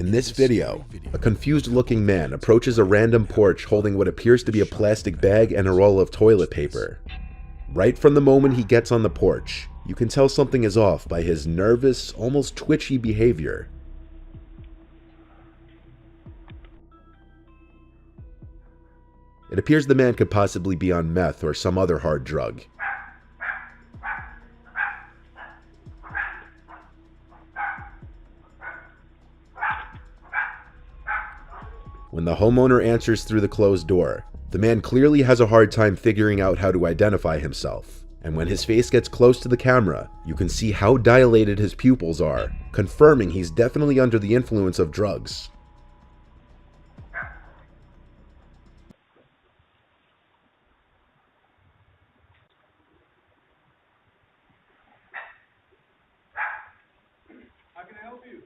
In this video, a confused-looking man approaches a random porch holding what appears to be a plastic bag and a roll of toilet paper. Right from the moment he gets on the porch, you can tell something is off by his nervous, almost twitchy behavior. It appears the man could possibly be on meth or some other hard drug. When the homeowner answers through the closed door, the man clearly has a hard time figuring out how to identify himself. And when his face gets close to the camera, you can see how dilated his pupils are, confirming he's definitely under the influence of drugs. How can I help you?